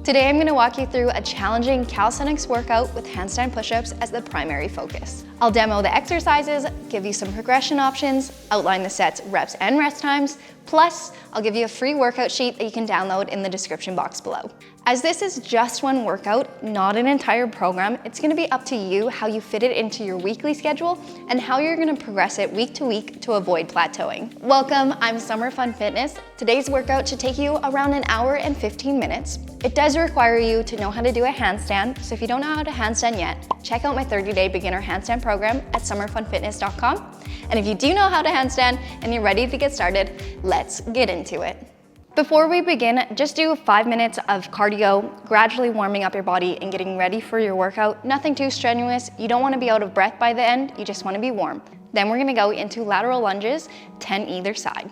Today I'm going to walk you through a challenging calisthenics workout with handstand push-ups as the primary focus. I'll demo the exercises, give you some progression options, outline the sets, reps, and rest times, plus I'll give you a free workout sheet that you can download in the description box below. As this is just one workout, not an entire program, it's going to be up to you how you fit it into your weekly schedule and how you're going to progress it week to week to avoid plateauing. Welcome, I'm Summer Fun Fitness. Today's workout should take you around an hour and 15 minutes. It does require you to know how to do a handstand, so if you don't know how to handstand yet, check out my 30-day beginner handstand program at summerfunfitness.com. And if you do know how to handstand and you're ready to get started, let's get into it. Before we begin, just do 5 minutes of cardio, gradually warming up your body and getting ready for your workout. Nothing too strenuous. You don't want to be out of breath by the end, you just want to be warm. Then we're going to go into lateral lunges, 10 either side.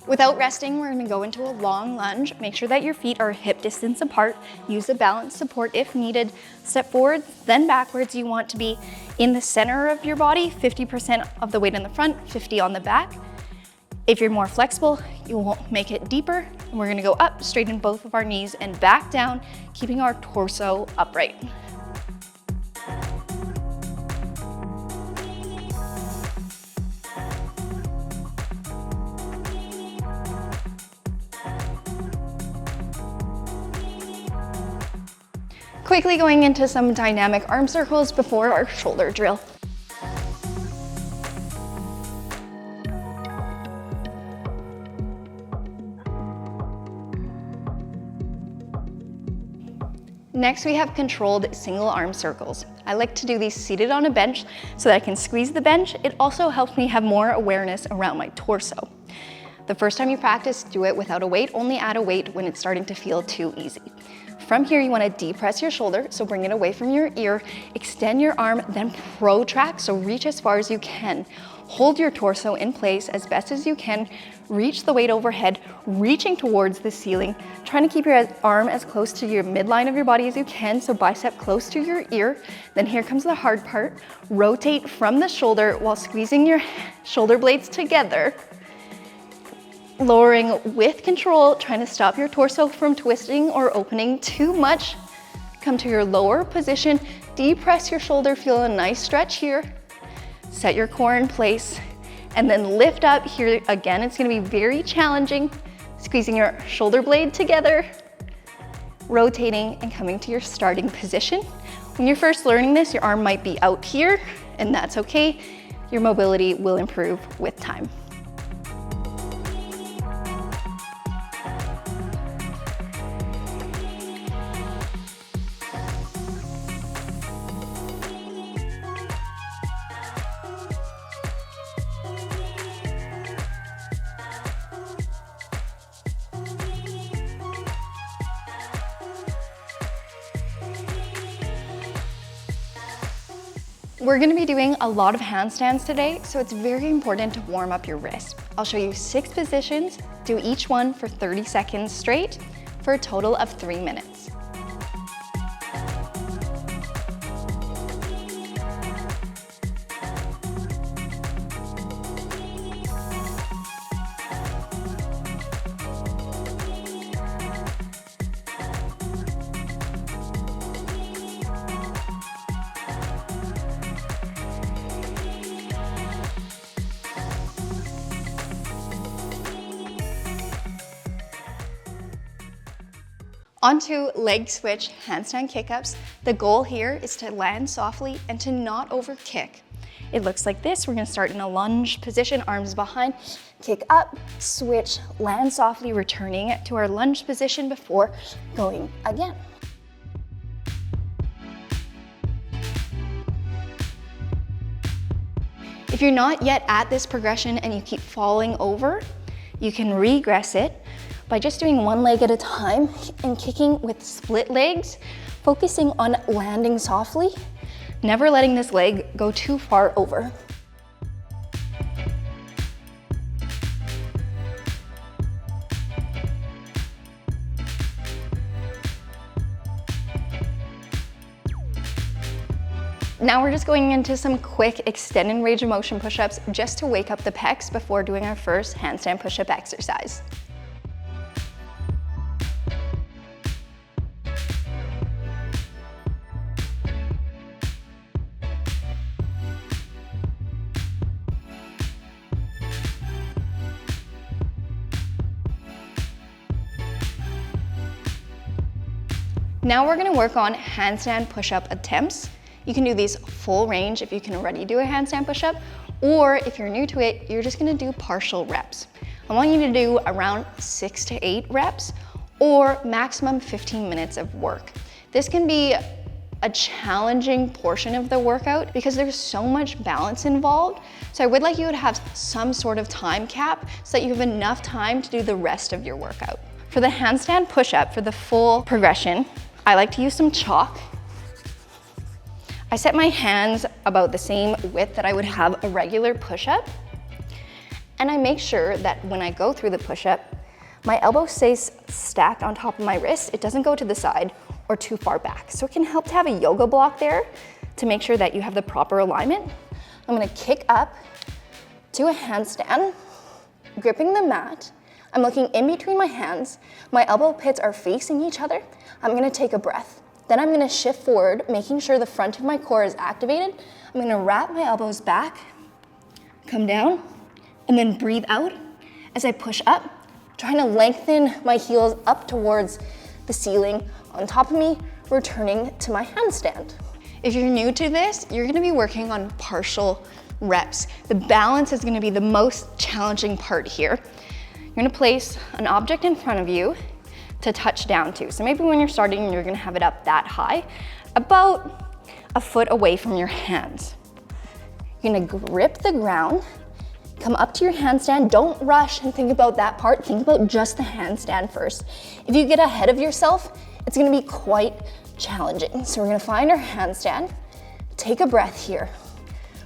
Without resting, we're going to go into a long lunge. Make sure that your feet are hip distance apart. Use the balance support if needed. Step forward, then backwards. You want to be in the center of your body, 50% of the weight in the front, 50 on the back. If you're more flexible, you won't make it deeper. And we're going to go up, straighten both of our knees and back down, keeping our torso upright. Quickly going into some dynamic arm circles before our shoulder drill. Next, we have controlled single arm circles. I like to do these seated on a bench so that I can squeeze the bench. It also helps me have more awareness around my torso. The first time you practice, do it without a weight. Only add a weight when it's starting to feel too easy. From here, you want to depress your shoulder, so bring it away from your ear, extend your arm, then protract, so reach as far as you can. Hold your torso in place as best as you can, reach the weight overhead, reaching towards the ceiling, trying to keep your arm as close to your midline of your body as you can, so bicep close to your ear. Then here comes the hard part. Rotate from the shoulder while squeezing your shoulder blades together. Lowering with control, trying to stop your torso from twisting or opening too much. Come to your lower position, depress your shoulder, feel a nice stretch here. Set your core in place, and then lift up. Here again, it's gonna be very challenging. Squeezing your shoulder blade together, rotating and coming to your starting position. When you're first learning this, your arm might be out here, and that's okay. Your mobility will improve with time. We're going to be doing a lot of handstands today, so it's very important to warm up your wrist. I'll show you 6 positions, do each one for 30 seconds straight for a total of 3 minutes. Onto leg switch handstand kick-ups. The goal here is to land softly and to not over kick. It looks like this. We're gonna start in a lunge position, arms behind, kick up, switch, land softly, returning to our lunge position before going again. If you're not yet at this progression and you keep falling over, you can regress it by just doing one leg at a time and kicking with split legs, focusing on landing softly, never letting this leg go too far over. Now we're just going into some quick extended range of motion push-ups just to wake up the pecs before doing our first handstand push-up exercise. Now we're gonna work on handstand push-up attempts. You can do these full range if you can already do a handstand push-up, or if you're new to it, you're just gonna do partial reps. I want you to do around 6 to 8 reps or maximum 15 minutes of work. This can be a challenging portion of the workout because there's so much balance involved. So I would like you to have some sort of time cap so that you have enough time to do the rest of your workout. For the handstand push-up, for the full progression, I like to use some chalk. I set my hands about the same width that I would have a regular push-up. And I make sure that when I go through the push-up, my elbow stays stacked on top of my wrist. It doesn't go to the side or too far back. So it can help to have a yoga block there to make sure that you have the proper alignment. I'm gonna kick up to a handstand, gripping the mat. I'm looking in between my hands. My elbow pits are facing each other. I'm gonna take a breath. Then I'm gonna shift forward, making sure the front of my core is activated. I'm gonna wrap my elbows back, come down, and then breathe out as I push up, trying to lengthen my heels up towards the ceiling on top of me, returning to my handstand. If you're new to this, you're gonna be working on partial reps. The balance is gonna be the most challenging part here. You're gonna place an object in front of you to touch down to. So maybe when you're starting, you're gonna have it up that high, about a foot away from your hands. You're gonna grip the ground, come up to your handstand. Don't rush and think about that part. Think about just the handstand first. If you get ahead of yourself, it's gonna be quite challenging. So we're gonna find our handstand, take a breath here.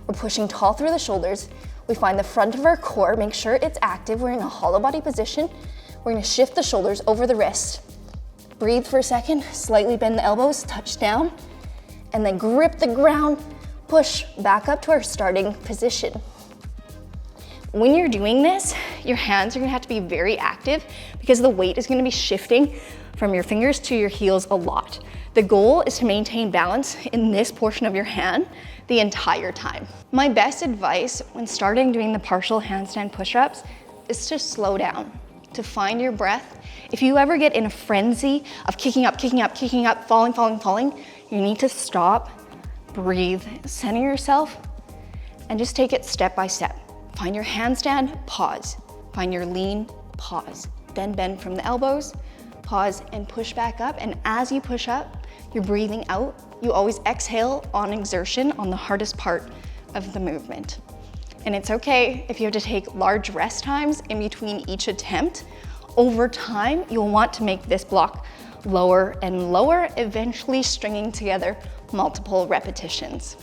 We're pushing tall through the shoulders. We find the front of our core, make sure it's active. We're in a hollow body position. We're gonna shift the shoulders over the wrist. Breathe for a second, slightly bend the elbows, touch down, and then grip the ground, push back up to our starting position. When you're doing this, your hands are gonna have to be very active because the weight is gonna be shifting from your fingers to your heels a lot. The goal is to maintain balance in this portion of your hand the entire time. My best advice when starting doing the partial handstand push-ups is to slow down, to find your breath. If you ever get in a frenzy of kicking up, falling, you need to stop, breathe, center yourself, and just take it step by step. Find your handstand, pause. Find your lean, pause. Then bend from the elbows, pause, and push back up. And as you push up, you're breathing out. You always exhale on exertion on the hardest part of the movement. And it's okay if you have to take large rest times in between each attempt. Over time, you'll want to make this block lower and lower, eventually stringing together multiple repetitions.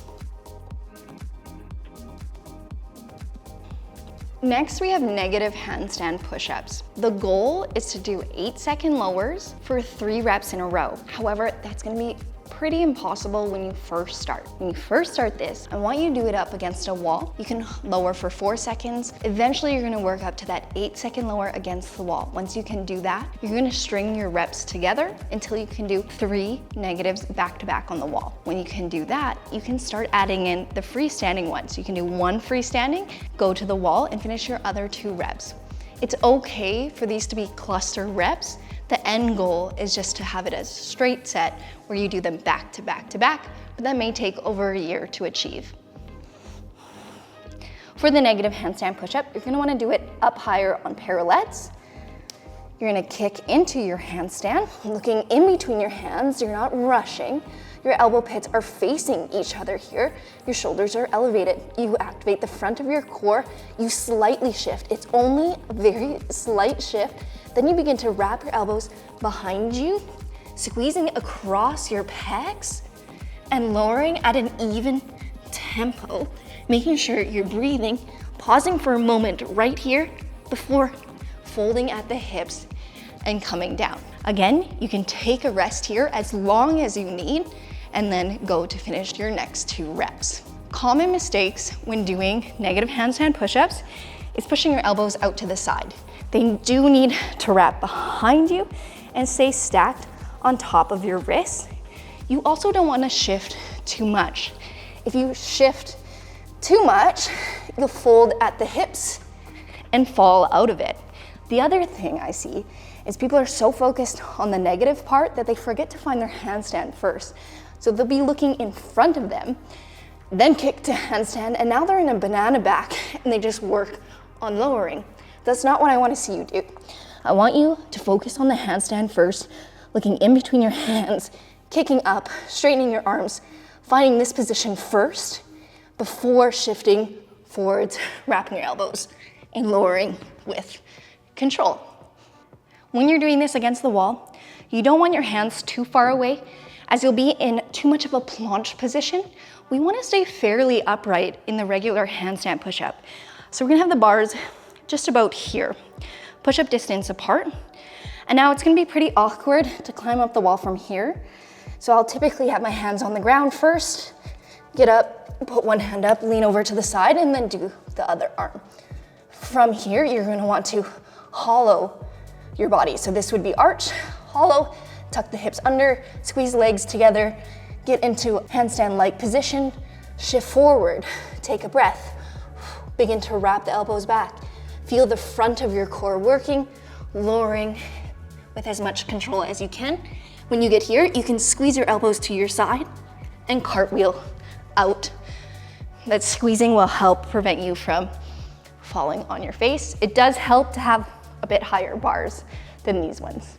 Next, we have negative handstand push-ups. The goal is to do 8-second lowers for 3 reps in a row. However, that's gonna be pretty impossible when you first start. When you first start this, I want you to do it up against a wall. You can lower for 4 seconds. Eventually, you're gonna work up to that 8-second lower against the wall. Once you can do that, you're gonna string your reps together until you can do 3 negatives back to back on the wall. When you can do that, you can start adding in the freestanding ones. You can do 1 freestanding, go to the wall, and finish your other 2 reps. It's okay for these to be cluster reps. The end goal is just to have it as a straight set where you do them back to back to back, but that may take over a year to achieve. For the negative handstand push-up, you're gonna wanna do it up higher on parallettes. You're gonna kick into your handstand, looking in between your hands. You're not rushing. Your elbow pits are facing each other here. Your shoulders are elevated. You activate the front of your core. You slightly shift. It's only a very slight shift. Then you begin to wrap your elbows behind you, squeezing across your pecs and lowering at an even tempo, making sure you're breathing, pausing for a moment right here before folding at the hips and coming down. Again, you can take a rest here as long as you need, and then go to finish your next 2 reps. Common mistakes when doing negative handstand push-ups is pushing your elbows out to the side. They do need to wrap behind you and stay stacked on top of your wrists. You also don't want to shift too much. If you shift too much, you'll fold at the hips and fall out of it. The other thing I see is people are so focused on the negative part that they forget to find their handstand first. So they'll be looking in front of them, then kick to handstand, and now they're in a banana back and they just work on lowering. That's not what I want to see you do. I want you to focus on the handstand first, looking in between your hands, kicking up, straightening your arms, finding this position first before shifting forwards, wrapping your elbows, and lowering with control. When you're doing this against the wall, you don't want your hands too far away as you'll be in too much of a planche position. We want to stay fairly upright in the regular handstand push-up. So we're gonna have the bars just about here, push-up distance apart. And now it's gonna be pretty awkward to climb up the wall from here. So I'll typically have my hands on the ground first, get up, put one hand up, lean over to the side, and then do the other arm. From here, you're gonna want to hollow your body. So this would be arch, hollow, tuck the hips under, squeeze legs together, get into handstand-like position, shift forward, take a breath, begin to wrap the elbows back. Feel the front of your core working, lowering with as much control as you can. When you get here, you can squeeze your elbows to your side and cartwheel out. That squeezing will help prevent you from falling on your face. It does help to have a bit higher bars than these ones.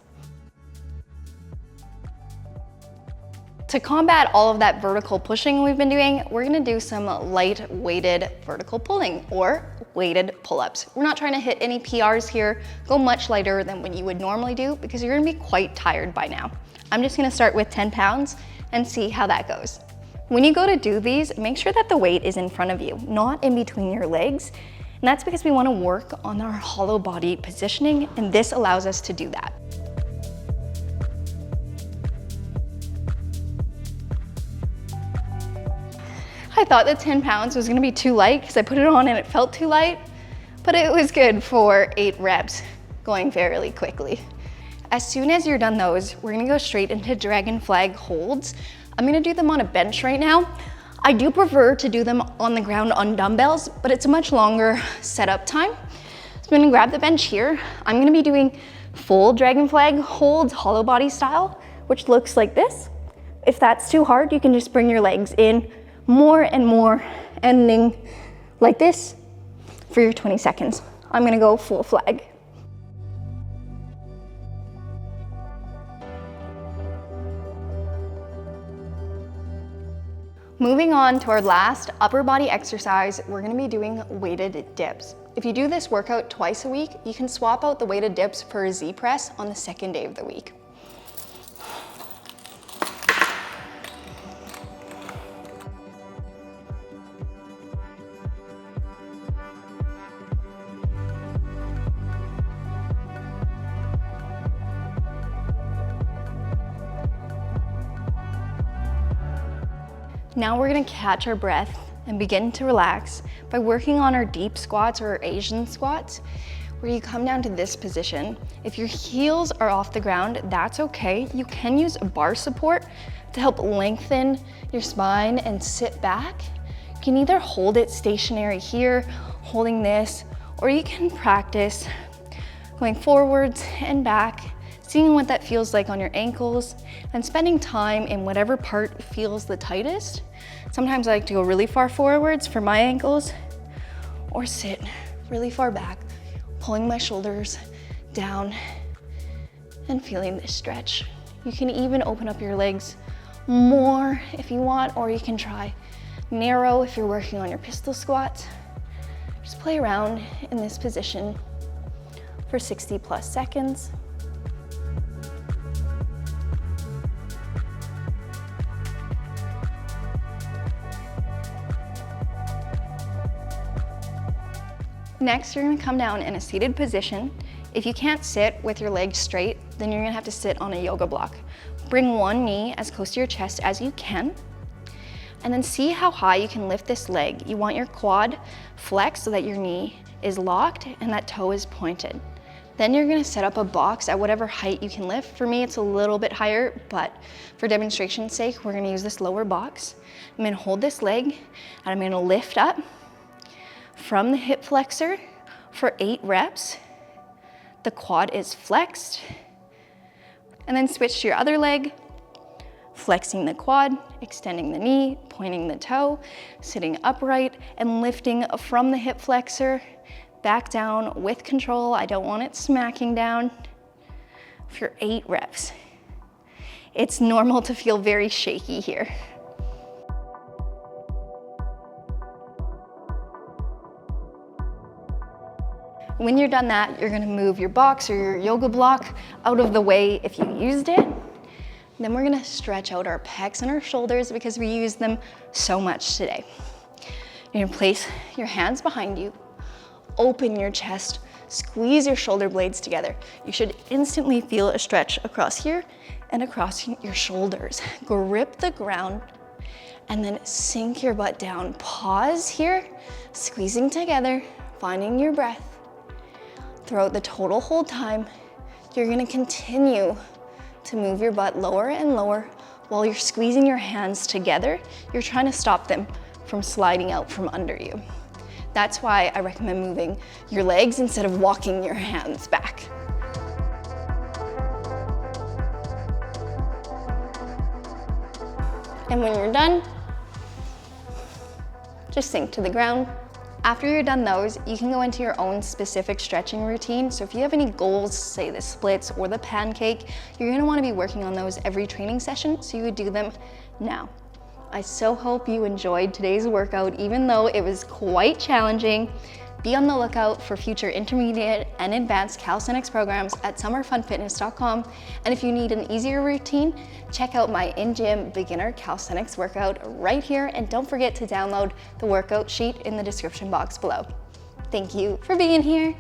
To combat all of that vertical pushing we've been doing, we're gonna do some light weighted vertical pulling or weighted pull-ups. We're not trying to hit any PRs here. Go much lighter than what you would normally do because you're gonna be quite tired by now. I'm just gonna start with 10 pounds and see how that goes. When you go to do these, make sure that the weight is in front of you, not in between your legs. And that's because we wanna work on our hollow body positioning, and this allows us to do that. I thought that 10 pounds was gonna be too light because I put it on and it felt too light, but it was good for 8 reps, going fairly quickly. As soon as you're done those, we're gonna go straight into dragon flag holds. I'm gonna do them on a bench right now. I do prefer to do them on the ground on dumbbells, but it's a much longer setup time. So I'm gonna grab the bench here. I'm gonna be doing full dragon flag holds, hollow body style, which looks like this. If that's too hard, you can just bring your legs in more and more, ending like this for your 20 seconds. I'm gonna go full flag. Moving on to our last upper body exercise, we're gonna be doing weighted dips. If you do this workout twice a week, you can swap out the weighted dips for a Z press on the second day of the week. Now we're gonna catch our breath and begin to relax by working on our deep squats or our Asian squats, where you come down to this position. If your heels are off the ground, that's okay. You can use a bar support to help lengthen your spine and sit back. You can either hold it stationary here, holding this, or you can practice going forwards and back, seeing what that feels like on your ankles, and spending time in whatever part feels the tightest. Sometimes I like to go really far forwards for my ankles, or sit really far back, pulling my shoulders down and feeling this stretch. You can even open up your legs more if you want, or you can try narrow if you're working on your pistol squats. Just play around in this position for 60+ seconds. Next, you're gonna come down in a seated position. If you can't sit with your legs straight, then you're gonna have to sit on a yoga block. Bring one knee as close to your chest as you can. And then see how high you can lift this leg. You want your quad flexed so that your knee is locked and that toe is pointed. Then you're gonna set up a box at whatever height you can lift. For me, it's a little bit higher, but for demonstration's sake, we're gonna use this lower box. I'm gonna hold this leg and I'm gonna lift up from the hip flexor for 8 reps. The quad is flexed. And then switch to your other leg, flexing the quad, extending the knee, pointing the toe, sitting upright, and lifting from the hip flexor back down with control. I don't want it smacking down for 8 reps. It's normal to feel very shaky here. When you're done that, you're gonna move your box or your yoga block out of the way if you used it. Then we're gonna stretch out our pecs and our shoulders because we use them so much today. You're gonna place your hands behind you, open your chest, squeeze your shoulder blades together. You should instantly feel a stretch across here and across your shoulders. Grip the ground and then sink your butt down. Pause here, squeezing together, finding your breath. Throughout the total hold time, you're gonna continue to move your butt lower and lower while you're squeezing your hands together. You're trying to stop them from sliding out from under you. That's why I recommend moving your legs instead of walking your hands back. And when you're done, just sink to the ground. After you're done those, you can go into your own specific stretching routine. So if you have any goals, say the splits or the pancake, you're gonna wanna be working on those every training session, so you would do them now. I so hope you enjoyed today's workout, even though it was quite challenging. Be on the lookout for future intermediate and advanced calisthenics programs at summerfunfitness.com. And if you need an easier routine, check out my in-gym beginner calisthenics workout right here. And don't forget to download the workout sheet in the description box below. Thank you for being here.